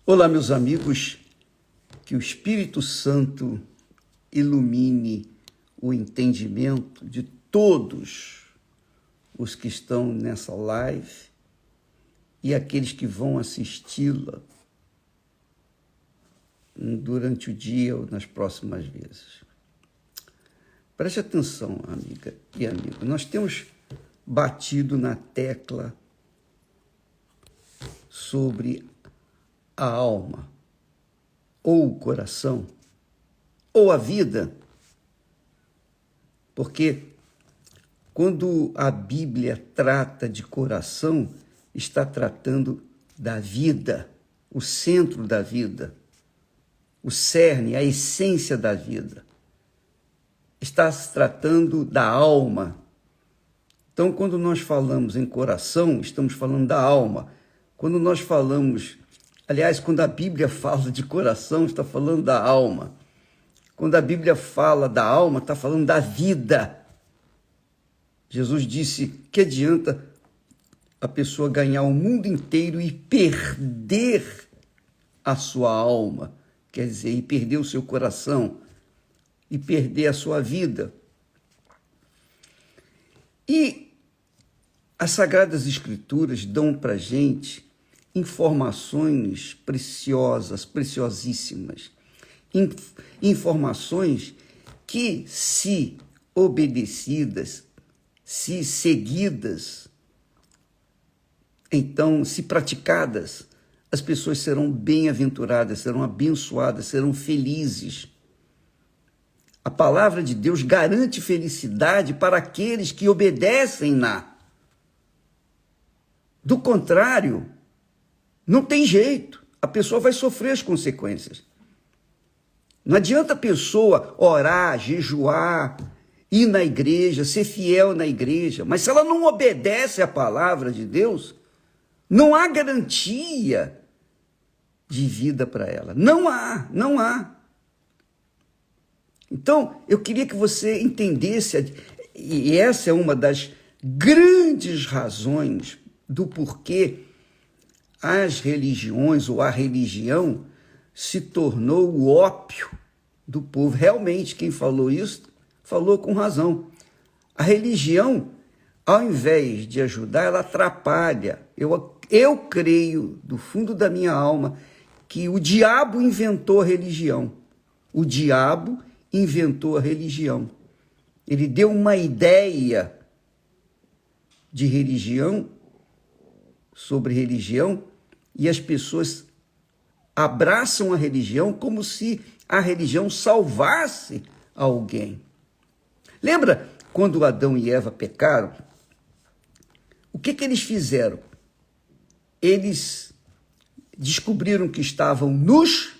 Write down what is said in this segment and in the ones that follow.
Olá, meus amigos, que o Espírito Santo ilumine o entendimento de todos os que estão nessa live e aqueles que vão assisti-la durante o dia ou nas próximas vezes. Preste atenção, amiga e amigo. Nós temos batido na tecla sobre a alma, ou o coração, ou a vida, porque quando a Bíblia trata de coração, está tratando da vida, o centro da vida, o cerne, a essência da vida. Está se tratando da alma. Então, quando nós falamos em coração, estamos falando da alma. Quando nós falamos, aliás, quando a Bíblia fala de coração, está falando da alma. Quando a Bíblia fala da alma, está falando da vida. Jesus disse que adianta a pessoa ganhar o mundo inteiro e perder a sua alma, quer dizer, e perder o seu coração, e perder a sua vida. E as Sagradas Escrituras dão para a gente informações preciosas, preciosíssimas, informações que, se obedecidas, se seguidas, então, se praticadas, as pessoas serão bem-aventuradas, serão abençoadas, serão felizes. A palavra de Deus garante felicidade para aqueles que obedecem-na. Do contrário, não tem jeito, a pessoa vai sofrer as consequências. Não adianta a pessoa orar, jejuar, ir na igreja, ser fiel na igreja, mas se ela não obedece à palavra de Deus, não há garantia de vida para ela. Não há. Então, eu queria que você entendesse, e essa é uma das grandes razões do porquê as religiões ou a religião se tornou o ópio do povo. Realmente, quem falou isso, falou com razão. A religião, ao invés de ajudar, ela atrapalha. Eu creio, do fundo da minha alma, que o diabo inventou a religião. O diabo inventou a religião. Ele deu uma ideia de religião, sobre religião, e as pessoas abraçam a religião como se a religião salvasse alguém. Lembra quando Adão e Eva pecaram? O que eles fizeram? Eles descobriram que estavam nus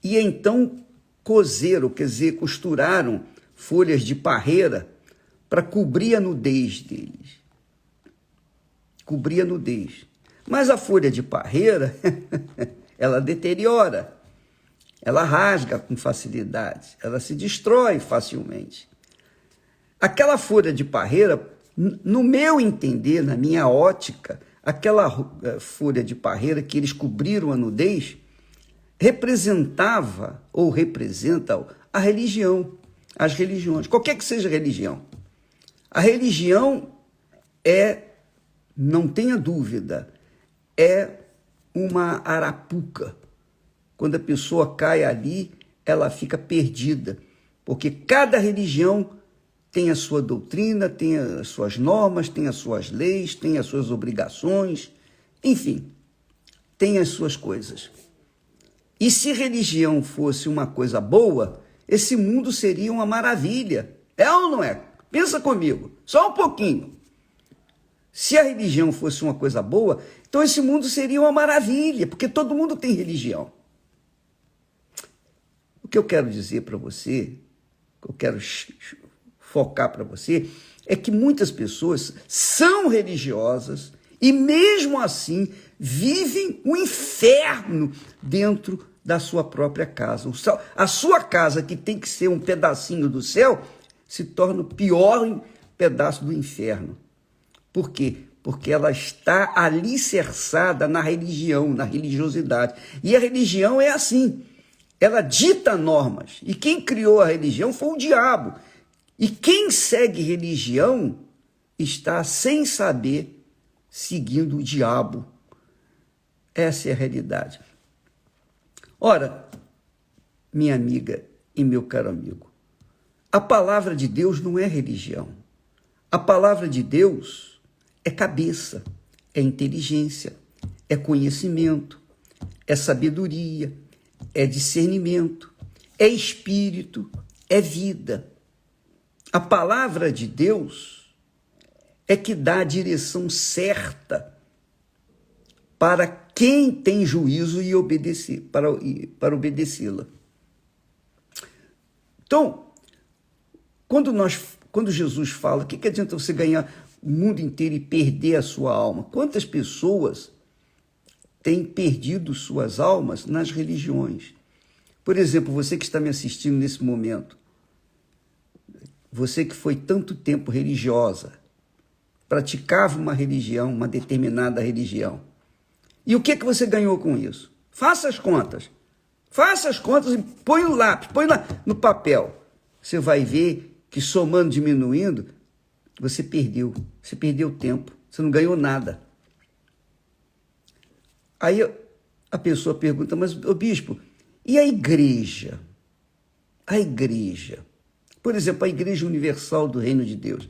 e então coseram, quer dizer, costuraram folhas de parreira para cobrir a nudez deles. Cobrir a nudez. Mas a folha de parreira, ela deteriora, ela rasga com facilidade, ela se destrói facilmente. Aquela folha de parreira, no meu entender, na minha ótica, aquela folha de parreira que eles cobriram a nudez, representava ou representa a religião, as religiões, qualquer que seja a religião. A religião não tenha dúvida, é uma arapuca. Quando a pessoa cai ali, ela fica perdida, porque cada religião tem a sua doutrina, tem as suas normas, tem as suas leis, tem as suas obrigações, enfim, tem as suas coisas. E se religião fosse uma coisa boa, esse mundo seria uma maravilha. É ou não é? Pensa comigo, só um pouquinho. Se a religião fosse uma coisa boa, então esse mundo seria uma maravilha, porque todo mundo tem religião. O que eu quero dizer para você, o que eu quero focar para você, é que muitas pessoas são religiosas e mesmo assim vivem um inferno dentro da sua própria casa. A sua casa, que tem que ser um pedacinho do céu, se torna o pior pedaço do inferno. Por quê? porque ela está alicerçada na religião, na religiosidade. E a religião é assim, ela dita normas. E quem criou a religião foi o diabo. E quem segue religião está, sem saber, seguindo o diabo. Essa é a realidade. Ora, minha amiga e meu caro amigo, a palavra de Deus não é religião. A palavra de Deus é cabeça, é inteligência, é conhecimento, é sabedoria, é discernimento, é espírito, é vida. A palavra de Deus é que dá a direção certa para quem tem juízo e obedecer, para obedecê-la. Então, quando Jesus fala, o que adianta você ganhar o mundo inteiro e perder a sua alma? Quantas pessoas têm perdido suas almas nas religiões? Por exemplo, você que está me assistindo nesse momento, você que foi tanto tempo religiosa, praticava uma religião, uma determinada religião, e o que você ganhou com isso? Faça as contas. Faça as contas e põe no lápis, põe no papel. Você vai ver que somando, diminuindo, você perdeu tempo, você não ganhou nada. Aí a pessoa pergunta, mas, ô bispo, e a igreja? A igreja. Por exemplo, a Igreja Universal do Reino de Deus.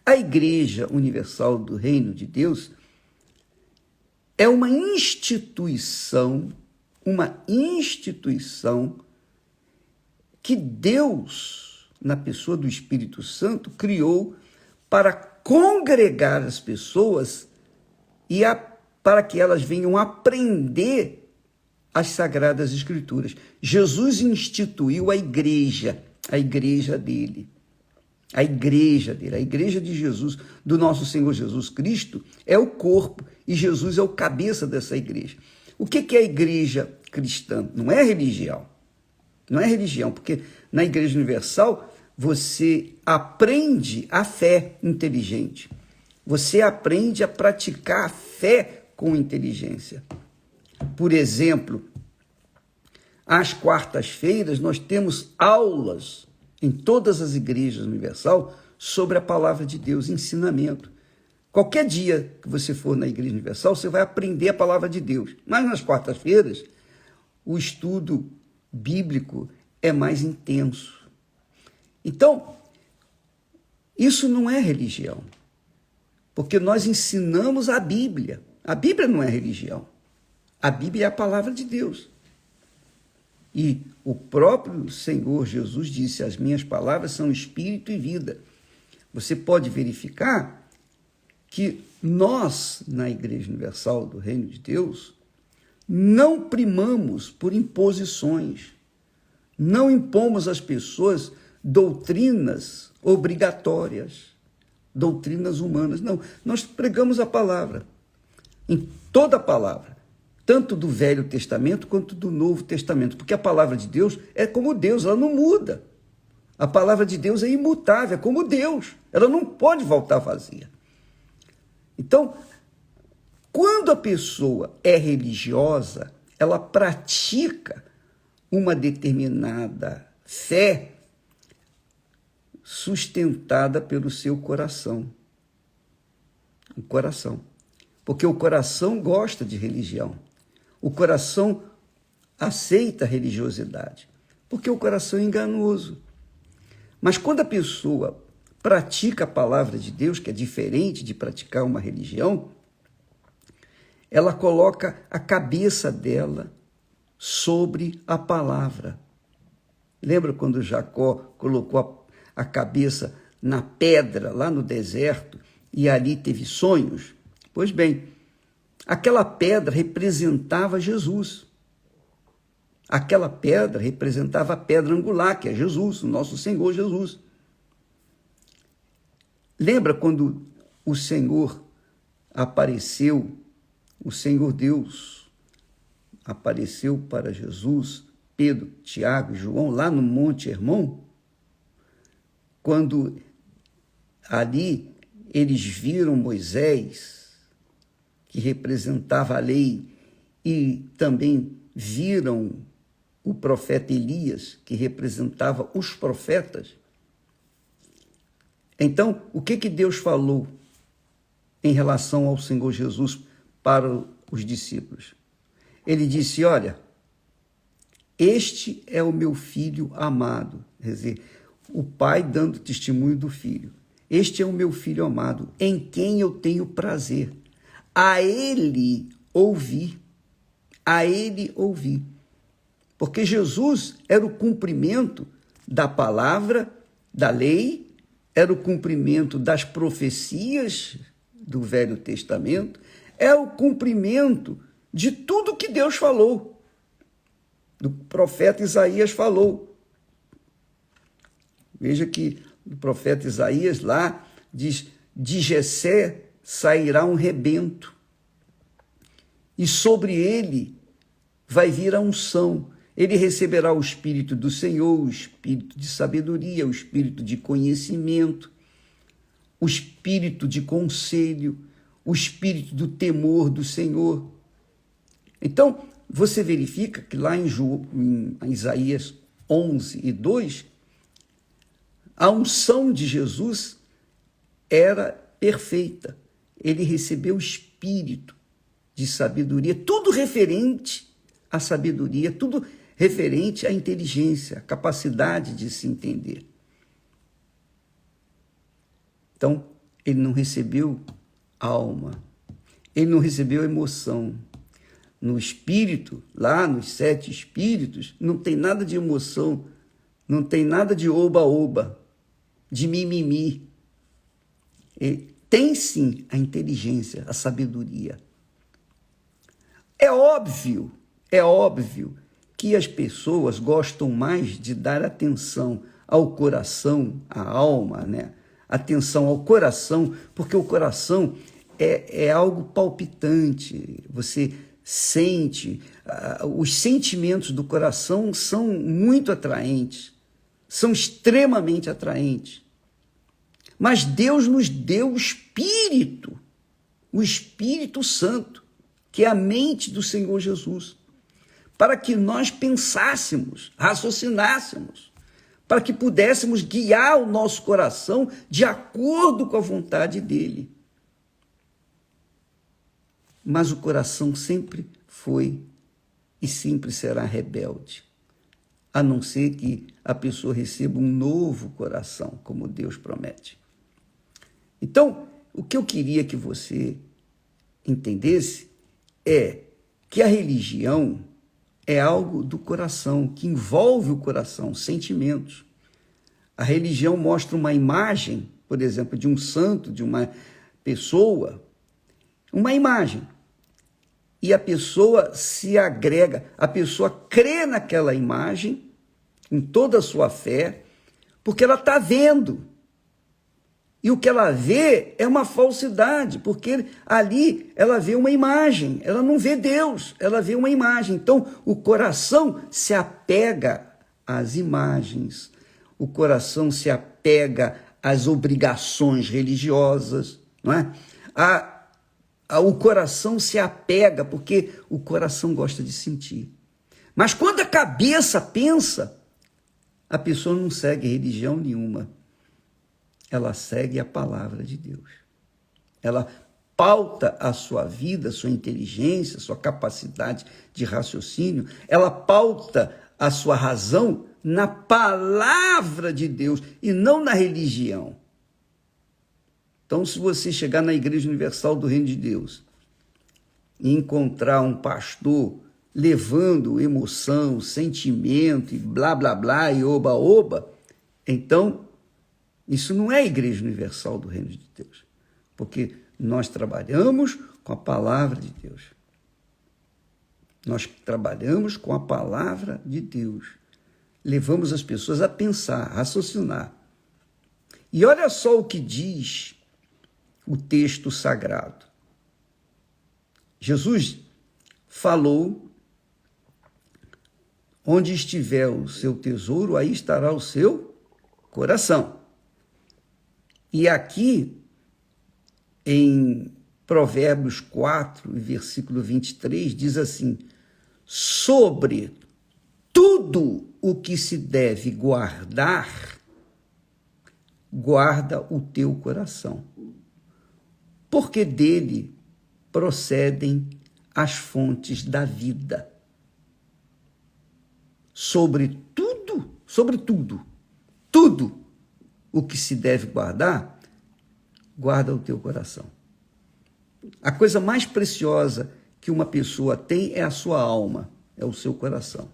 A Igreja Universal do Reino de Deus é uma instituição que Deus, na pessoa do Espírito Santo, criou para congregar as pessoas e para que elas venham aprender as Sagradas Escrituras. Jesus instituiu a igreja dele. A igreja de Jesus, do nosso Senhor Jesus Cristo, é o corpo e Jesus é o cabeça dessa igreja. O que é a igreja cristã? Não é religião. Não é religião, porque na Igreja Universal você aprende a fé inteligente. Você aprende a praticar a fé com inteligência. Por exemplo, às quartas-feiras nós temos aulas em todas as igrejas universal sobre a palavra de Deus, ensinamento. Qualquer dia que você for na Igreja Universal, você vai aprender a palavra de Deus. Mas nas quartas-feiras, o estudo bíblico é mais intenso. Então, isso não é religião, porque nós ensinamos a Bíblia. A Bíblia não é religião. A Bíblia é a palavra de Deus. E o próprio Senhor Jesus disse, as minhas palavras são espírito e vida. Você pode verificar que nós, na Igreja Universal do Reino de Deus, não primamos por imposições, não impomos às pessoas doutrinas obrigatórias, doutrinas humanas. Não, nós pregamos a palavra, em toda a palavra, tanto do Velho Testamento quanto do Novo Testamento, porque a palavra de Deus é como Deus, ela não muda. A palavra de Deus é imutável, é como Deus, ela não pode voltar vazia. Então, quando a pessoa é religiosa, ela pratica uma determinada fé sustentada pelo seu coração. O coração. Porque o coração gosta de religião. O coração aceita a religiosidade. Porque o coração é enganoso. Mas quando a pessoa pratica a palavra de Deus, que é diferente de praticar uma religião, ela coloca a cabeça dela sobre a palavra. Lembra quando Jacó colocou a cabeça na pedra, lá no deserto, e ali teve sonhos? Pois bem, aquela pedra representava Jesus. Aquela pedra representava a pedra angular, que é Jesus, o nosso Senhor Jesus. Lembra quando o Senhor apareceu, o Senhor Deus apareceu para Jesus, Pedro, Tiago e João, lá no Monte Hermon? Quando ali eles viram Moisés que representava a lei, e também viram o profeta Elias, que representava os profetas. Então, o que Deus falou em relação ao Senhor Jesus para os discípulos? Ele disse: olha, este é o meu filho amado. Quer dizer, o pai dando testemunho do filho. Este é o meu filho amado, em quem eu tenho prazer. A ele ouvi. A ele ouvi. Porque Jesus era o cumprimento da palavra, da lei, era o cumprimento das profecias do Velho Testamento, é o cumprimento de tudo que Deus falou, do profeta Isaías falou. Veja que o profeta Isaías lá diz: de Jessé sairá um rebento, e sobre ele vai vir a unção. Ele receberá o Espírito do Senhor, o Espírito de sabedoria, o Espírito de conhecimento, o Espírito de conselho, o Espírito do temor do Senhor. Então, você verifica que lá em Isaías 11:2, a unção de Jesus era perfeita. Ele recebeu o Espírito de sabedoria, tudo referente à sabedoria, tudo referente à inteligência, à capacidade de se entender. Então, ele não recebeu alma, ele não recebeu emoção. No espírito, lá nos 7 espíritos, não tem nada de emoção, não tem nada de oba-oba, de mimimi. Tem sim a inteligência, a sabedoria. É óbvio que as pessoas gostam mais de dar atenção ao coração, à alma, né? Atenção ao coração, porque o coração é algo palpitante. Você sente, os sentimentos do coração são muito atraentes, são extremamente atraentes. Mas Deus nos deu o Espírito Santo, que é a mente do Senhor Jesus, para que nós pensássemos, raciocinássemos, para que pudéssemos guiar o nosso coração de acordo com a vontade dele. Mas o coração sempre foi e sempre será rebelde, a não ser que a pessoa receba um novo coração, como Deus promete. Então, o que eu queria que você entendesse é que a religião é algo do coração, que envolve o coração, sentimentos. A religião mostra uma imagem, por exemplo, de um santo, de uma pessoa, uma imagem. E a pessoa se agrega, a pessoa crê naquela imagem, com toda a sua fé, porque ela está vendo. E o que ela vê é uma falsidade, porque ali ela vê uma imagem, ela não vê Deus, ela vê uma imagem. Então, o coração se apega às imagens, o coração se apega às obrigações religiosas, não é? O coração se apega, porque o coração gosta de sentir. Mas quando a cabeça pensa, a pessoa não segue religião nenhuma. Ela segue a palavra de Deus. Ela pauta a sua vida, a sua inteligência, a sua capacidade de raciocínio. Ela pauta a sua razão na palavra de Deus e não na religião. Então, se você chegar na Igreja Universal do Reino de Deus e encontrar um pastor levando emoção, sentimento e blá, blá, blá e oba, oba, então isso não é a Igreja Universal do Reino de Deus, porque nós trabalhamos com a palavra de Deus. Nós trabalhamos com a palavra de Deus. Levamos as pessoas a pensar, a raciocinar. E olha só o que diz o texto sagrado. Jesus falou: onde estiver o seu tesouro, aí estará o seu coração. E aqui, em Provérbios 4, versículo 23, diz assim: sobre tudo o que se deve guardar, guarda o teu coração, porque dele procedem as fontes da vida. Sobre tudo, tudo o que se deve guardar, guarda o teu coração. A coisa mais preciosa que uma pessoa tem é a sua alma, é o seu coração.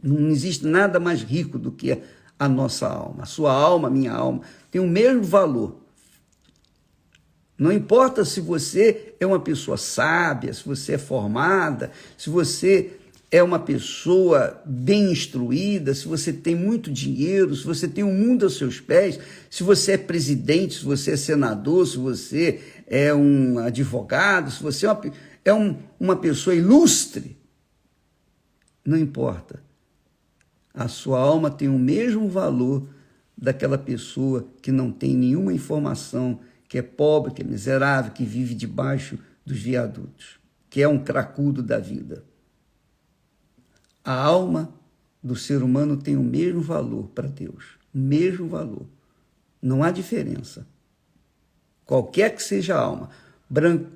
Não existe nada mais rico do que a nossa alma. A sua alma, a minha alma, tem o mesmo valor. Não importa se você é uma pessoa sábia, se você é formada, se você é uma pessoa bem instruída, se você tem muito dinheiro, se você tem o mundo aos seus pés, se você é presidente, se você é senador, se você é um advogado, se você é uma pessoa ilustre. Não importa. A sua alma tem o mesmo valor daquela pessoa que não tem nenhuma informação, que é pobre, que é miserável, que vive debaixo dos viadutos, que é um cracudo da vida. A alma do ser humano tem o mesmo valor para Deus, o mesmo valor. Não há diferença. Qualquer que seja a alma, branco,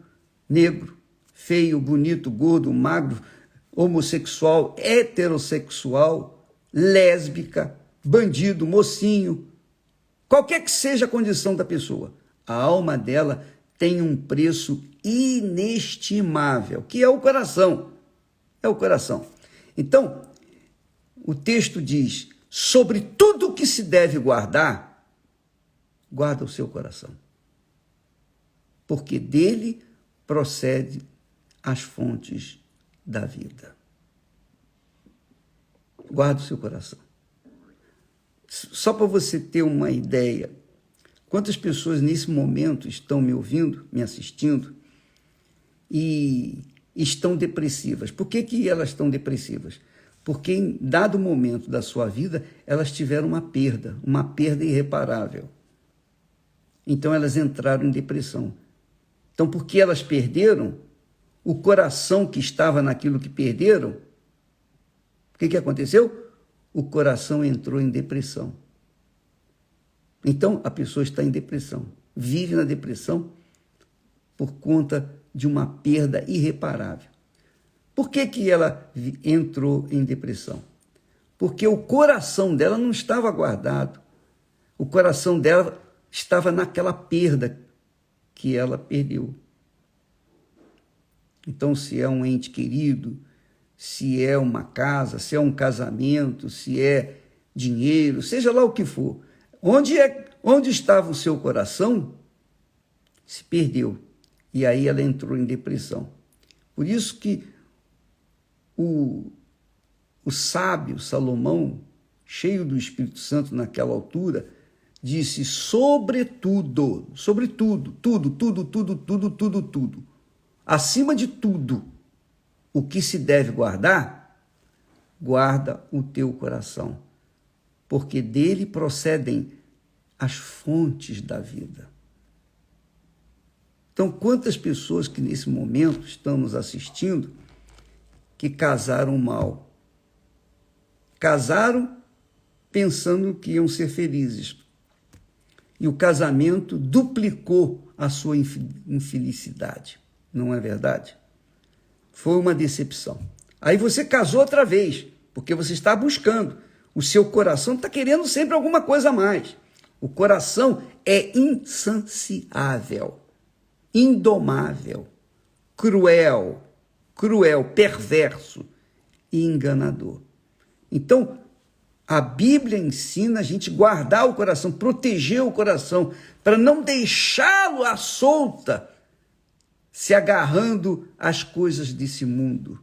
negro, feio, bonito, gordo, magro, homossexual, heterossexual, lésbica, bandido, mocinho, qualquer que seja a condição da pessoa, a alma dela tem um preço inestimável, que é o coração. É o coração. Então, o texto diz: sobre tudo que se deve guardar, guarda o seu coração, porque dele procede as fontes da vida. Guarda o seu coração. Só para você ter uma ideia, quantas pessoas nesse momento estão me ouvindo, me assistindo, e estão depressivas. Por que elas estão depressivas? Porque em dado momento da sua vida, elas tiveram uma perda irreparável. Então elas entraram em depressão. Então, porque elas perderam, o coração que estava naquilo que perderam, o que aconteceu? O coração entrou em depressão. Então, a pessoa está em depressão, vive na depressão por conta de uma perda irreparável. Por que ela entrou em depressão? Porque o coração dela não estava guardado. O coração dela estava naquela perda que ela perdeu. Então, se é um ente querido, se é uma casa, se é um casamento, se é dinheiro, seja lá o que for, onde estava o seu coração, se perdeu. E aí ela entrou em depressão. Por isso que o sábio Salomão, cheio do Espírito Santo naquela altura, disse: sobretudo, tudo, acima de tudo, o que se deve guardar, guarda o teu coração, porque dele procedem as fontes da vida. Então, quantas pessoas que nesse momento estão nos assistindo que casaram mal? Casaram pensando que iam ser felizes. E o casamento duplicou a sua infelicidade. Não é verdade? Foi uma decepção. Aí você casou outra vez, porque você está buscando. O seu coração está querendo sempre alguma coisa a mais. O coração é insaciável, indomável, cruel, perverso e enganador. Então, a Bíblia ensina a gente guardar o coração, proteger o coração, para não deixá-lo à solta, se agarrando às coisas desse mundo,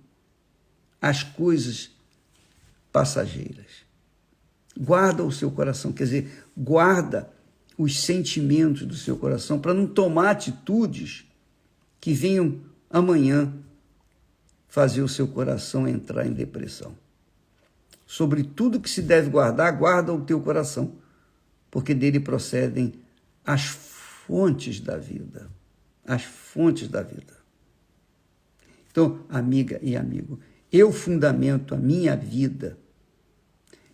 às coisas passageiras. Guarda o seu coração, quer dizer, guarda os sentimentos do seu coração para não tomar atitudes que venham amanhã fazer o seu coração entrar em depressão. Sobre tudo que se deve guardar, guarda o teu coração, porque dele procedem as fontes da vida. as fontes da vida. Então, amiga e amigo, eu fundamento a minha vida,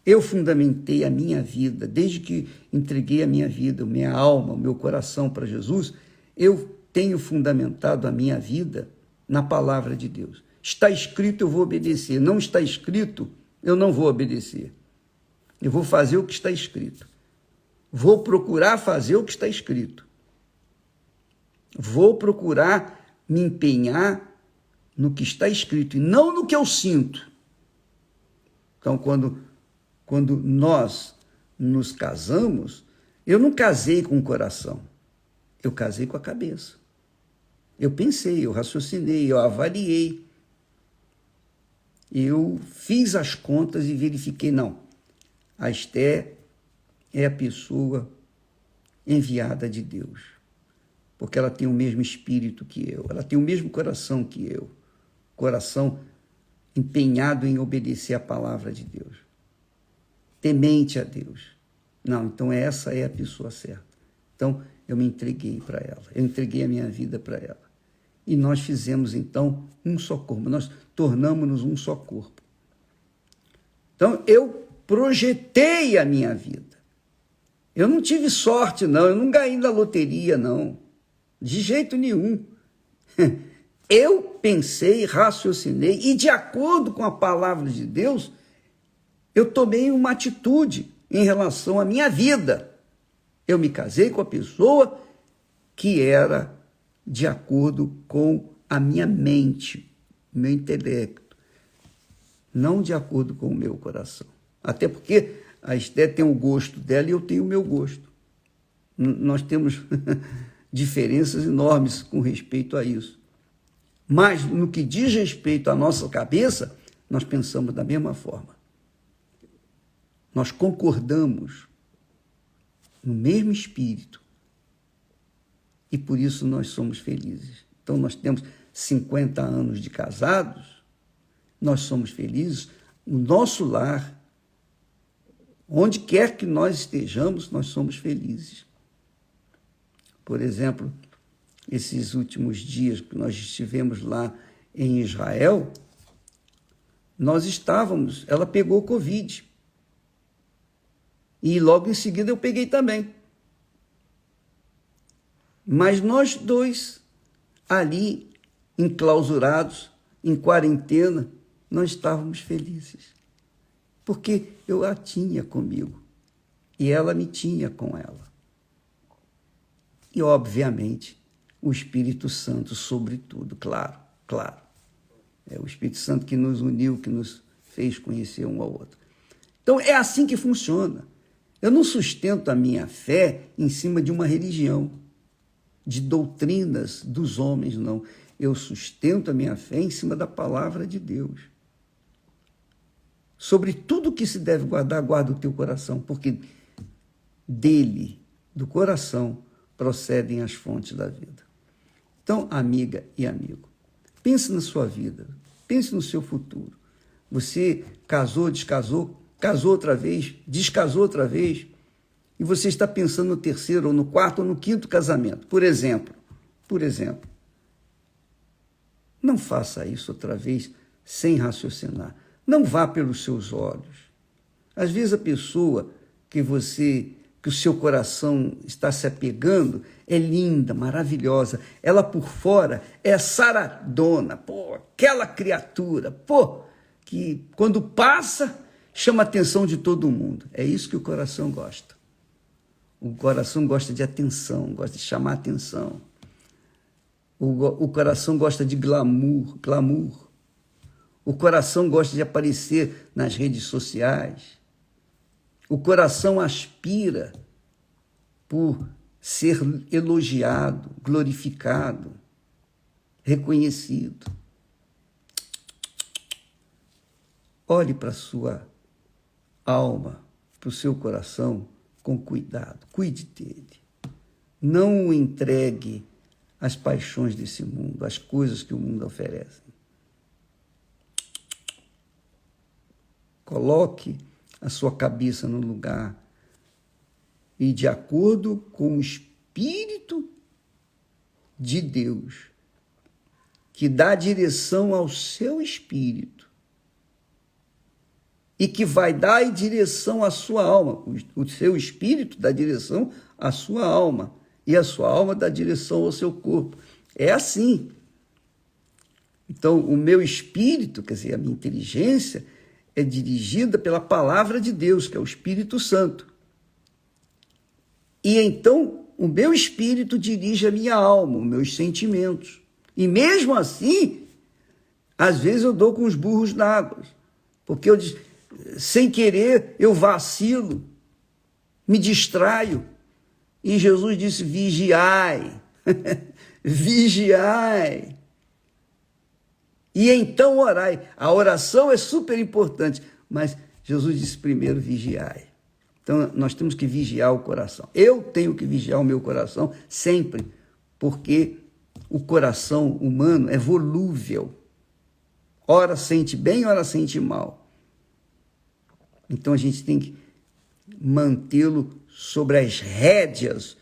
eu fundamentei a minha vida, desde que entreguei a minha vida, a minha alma, o meu coração para Jesus, eu tenho fundamentado a minha vida na palavra de Deus. Está escrito, eu vou obedecer. Não está escrito, eu não vou obedecer. Eu vou fazer o que está escrito. Vou procurar fazer o que está escrito. Vou procurar me empenhar no que está escrito e não no que eu sinto. Então, quando nós nos casamos, eu não casei com o coração, eu casei com a cabeça. Eu pensei, eu raciocinei, eu avaliei. Eu fiz as contas e verifiquei, não, a Esther é a pessoa enviada de Deus, porque ela tem o mesmo espírito que eu, ela tem o mesmo coração que eu, coração empenhado em obedecer a palavra de Deus, temente a Deus. Não, então essa é a pessoa certa. Então eu me entreguei para ela, eu entreguei a minha vida para ela. E nós fizemos, então, um só corpo. Nós tornamos-nos um só corpo. Então, eu projetei a minha vida. Eu não tive sorte, não. Eu não ganhei na loteria, não. De jeito nenhum. Eu pensei, raciocinei, e de acordo com a palavra de Deus, eu tomei uma atitude em relação à minha vida. Eu me casei com a pessoa que era de acordo com a minha mente, meu intelecto, não de acordo com o meu coração. Até porque a Esther tem o gosto dela e eu tenho o meu gosto. Nós temos diferenças enormes com respeito a isso. Mas no que diz respeito à nossa cabeça, nós pensamos da mesma forma. Nós concordamos no mesmo espírito. E por isso nós somos felizes. Então nós temos 50 anos de casados, nós somos felizes, o nosso lar, onde quer que nós estejamos, nós somos felizes. Por exemplo, esses últimos dias que nós estivemos lá em Israel, nós estávamos, ela pegou Covid. E logo em seguida eu peguei também. Mas nós dois, ali, enclausurados, em quarentena, nós estávamos felizes. Porque eu a tinha comigo e ela me tinha com ela. E, obviamente, o Espírito Santo, sobretudo, claro. É o Espírito Santo que nos uniu, que nos fez conhecer um ao outro. Então, é assim que funciona. Eu não sustento a minha fé em cima de uma religião, de doutrinas dos homens, não. Eu sustento a minha fé em cima da palavra de Deus. Sobre tudo que se deve guardar, guarda o teu coração, porque dele, do coração, procedem as fontes da vida. Então, amiga e amigo, pense na sua vida, pense no seu futuro. Você casou, descasou, casou outra vez, descasou outra vez, e você está pensando no terceiro, ou no quarto, ou no quinto casamento. Por exemplo, não faça isso outra vez sem raciocinar. Não vá pelos seus olhos. Às vezes a pessoa que o seu coração está se apegando é linda, maravilhosa. Ela por fora é saradona, aquela criatura, que quando passa chama a atenção de todo mundo. É isso que o coração gosta. O coração gosta de atenção, gosta de chamar atenção. O coração gosta de glamour. O coração gosta de aparecer nas redes sociais. O coração aspira por ser elogiado, glorificado, reconhecido. Olhe para a sua alma, para o seu coração, com cuidado, cuide dele. Não o entregue às paixões desse mundo, às coisas que o mundo oferece. Coloque a sua cabeça no lugar e, de acordo com o Espírito de Deus, que dá direção ao seu espírito e que vai dar direção à sua alma. O seu espírito dá direção à sua alma e a sua alma dá direção ao seu corpo. É assim. Então, o meu espírito, quer dizer, a minha inteligência, é dirigida pela palavra de Deus, que é o Espírito Santo. E então, o meu espírito dirige a minha alma, os meus sentimentos. E mesmo assim, às vezes eu dou com os burros na água, porque eu, sem querer, eu vacilo, me distraio. E Jesus disse, vigiai, vigiai. E então orai. A oração é super importante, mas Jesus disse primeiro vigiai. Então nós temos que vigiar o coração. Eu tenho que vigiar o meu coração sempre, porque o coração humano é volúvel. Ora sente bem, ora sente mal. Então a gente tem que mantê-lo sobre as rédeas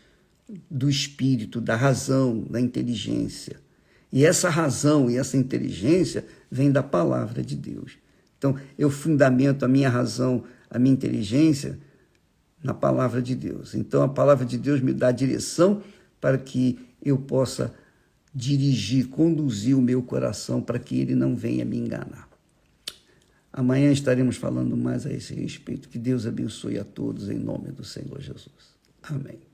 do espírito, da razão, da inteligência. E essa razão e essa inteligência vem da palavra de Deus. Então, eu fundamento a minha razão, a minha inteligência na palavra de Deus. Então, a palavra de Deus me dá direção para que eu possa dirigir, conduzir o meu coração para que ele não venha me enganar. Amanhã estaremos falando mais a esse respeito. Que Deus abençoe a todos em nome do Senhor Jesus. Amém.